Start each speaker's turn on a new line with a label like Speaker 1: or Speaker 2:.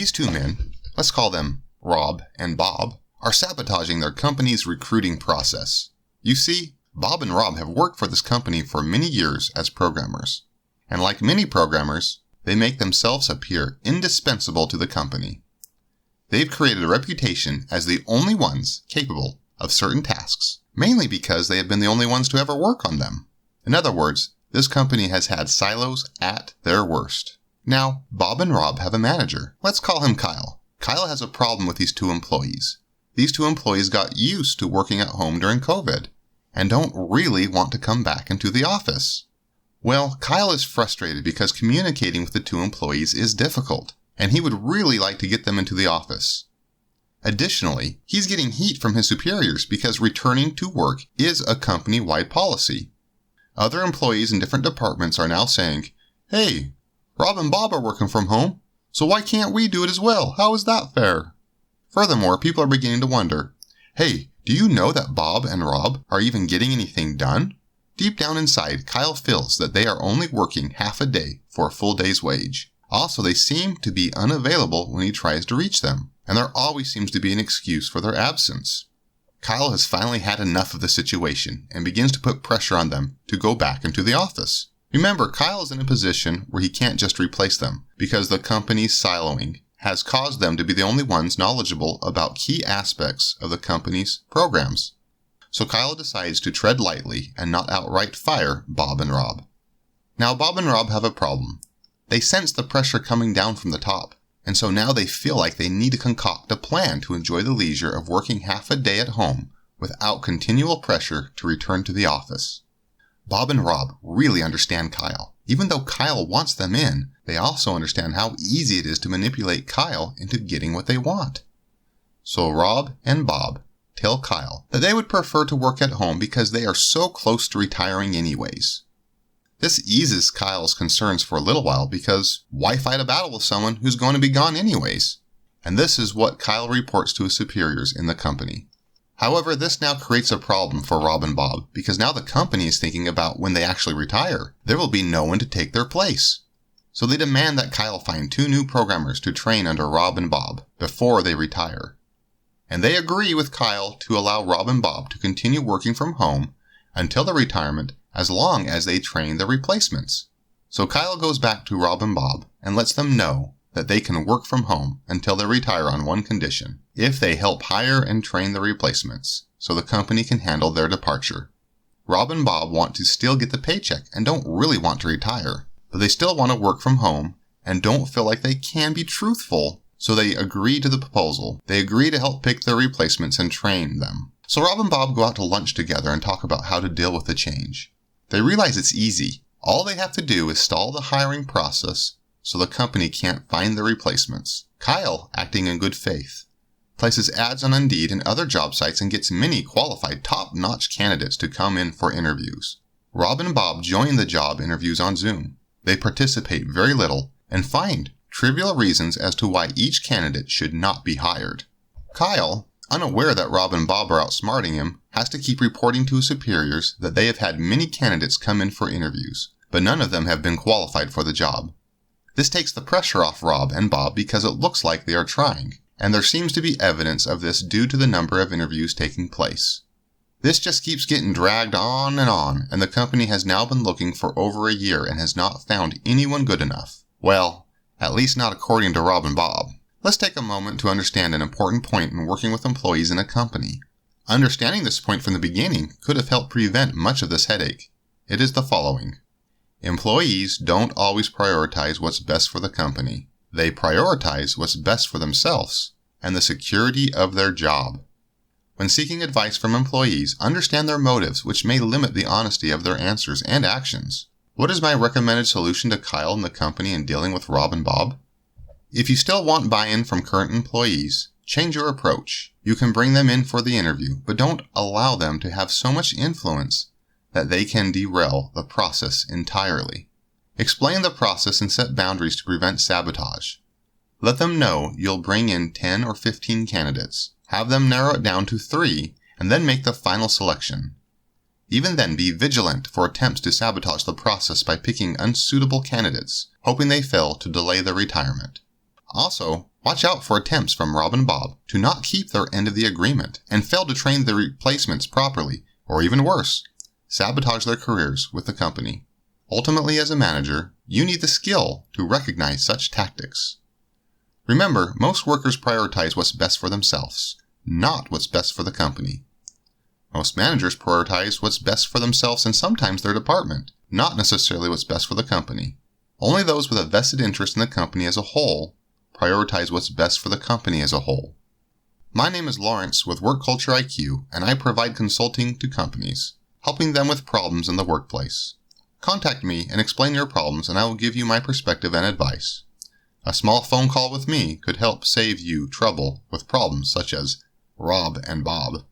Speaker 1: These two men, let's call them Rob and Bob, are sabotaging their company's recruiting process. You see, Bob and Rob have worked for this company for many years as programmers. And like many programmers, they make themselves appear indispensable to the company. They've created a reputation as the only ones capable of certain tasks, mainly because they have been the only ones to ever work on them. In other words, this company has had silos at their worst. Now, Bob and Rob have a manager. Let's call him Kyle. Kyle has a problem with these two employees. These two employees got used to working at home during COVID and don't really want to come back into the office. Well, Kyle is frustrated because communicating with the two employees is difficult, and he would really like to get them into the office. Additionally, he's getting heat from his superiors because returning to work is a company-wide policy. Other employees in different departments are now saying, "Hey, Rob and Bob are working from home, so why can't we do it as well? How is that fair?" Furthermore, people are beginning to wonder, "Hey, do you know that Bob and Rob are even getting anything done?" Deep down inside, Kyle feels that they are only working half a day for a full day's wage. Also, they seem to be unavailable when he tries to reach them, and there always seems to be an excuse for their absence. Kyle has finally had enough of the situation and begins to put pressure on them to go back into the office. Remember, Kyle is in a position where he can't just replace them because the company's siloing has caused them to be the only ones knowledgeable about key aspects of the company's programs. So Kyle decides to tread lightly and not outright fire Bob and Rob. Now Bob and Rob have a problem. They sense the pressure coming down from the top, and so now they feel like they need to concoct a plan to enjoy the leisure of working half a day at home without continual pressure to return to the office. Bob and Rob really understand Kyle. Even though Kyle wants them in, they also understand how easy it is to manipulate Kyle into getting what they want. So Rob and Bob tell Kyle that they would prefer to work at home because they are so close to retiring anyways. This eases Kyle's concerns for a little while because why fight a battle with someone who's going to be gone anyways? And this is what Kyle reports to his superiors in the company. However, this now creates a problem for Rob and Bob because now the company is thinking about when they actually retire. There will be no one to take their place. So they demand that Kyle find 2 new programmers to train under Rob and Bob before they retire. And they agree with Kyle to allow Rob and Bob to continue working from home until their retirement as long as they train their replacements. So Kyle goes back to Rob and Bob and lets them know that they can work from home until they retire on one condition, if they help hire and train the replacements, so the company can handle their departure. Rob and Bob want to still get the paycheck and don't really want to retire, but they still want to work from home and don't feel like they can be truthful, so they agree to the proposal. They agree to help pick their replacements and train them. So Rob and Bob go out to lunch together and talk about how to deal with the change. They realize it's easy. All they have to do is stall the hiring process so the company can't find the replacements. Kyle, acting in good faith, places ads on Indeed and other job sites and gets many qualified top-notch candidates to come in for interviews. Rob and Bob join the job interviews on Zoom. They participate very little and find trivial reasons as to why each candidate should not be hired. Kyle, unaware that Rob and Bob are outsmarting him, has to keep reporting to his superiors that they have had many candidates come in for interviews, but none of them have been qualified for the job. This takes the pressure off Rob and Bob because it looks like they are trying, and there seems to be evidence of this due to the number of interviews taking place. This just keeps getting dragged on, and the company has now been looking for over a year and has not found anyone good enough. Well, at least not according to Rob and Bob. Let's take a moment to understand an important point in working with employees in a company. Understanding this point from the beginning could have helped prevent much of this headache. It is the following. Employees don't always prioritize what's best for the company. They prioritize what's best for themselves and the security of their job. When seeking advice from employees, understand their motives, which may limit the honesty of their answers and actions. What is my recommended solution to Kyle and the company in dealing with Rob and Bob? If you still want buy-in from current employees, change your approach. You can bring them in for the interview, but don't allow them to have so much influence that they can derail the process entirely. Explain the process and set boundaries to prevent sabotage. Let them know you'll bring in 10 or 15 candidates. Have them narrow it down to 3 and then make the final selection. Even then, be vigilant for attempts to sabotage the process by picking unsuitable candidates, hoping they fail to delay their retirement. Also, Watch out for attempts from Rob and Bob to not keep their end of the agreement and fail to train the replacements properly, or even worse, sabotage their careers with the company. Ultimately, as a manager, you need the skill to recognize such tactics. Remember, most workers prioritize what's best for themselves, not what's best for the company. Most managers prioritize what's best for themselves and sometimes their department, not necessarily what's best for the company. Only those with a vested interest in the company as a whole prioritize what's best for the company as a whole. My name is Lawrence with Work Culture IQ, and I provide consulting to companies, helping them with problems in the workplace. Contact me and explain your problems, and I will give you my perspective and advice. A small phone call with me could help save you trouble with problems such as Rob and Bob.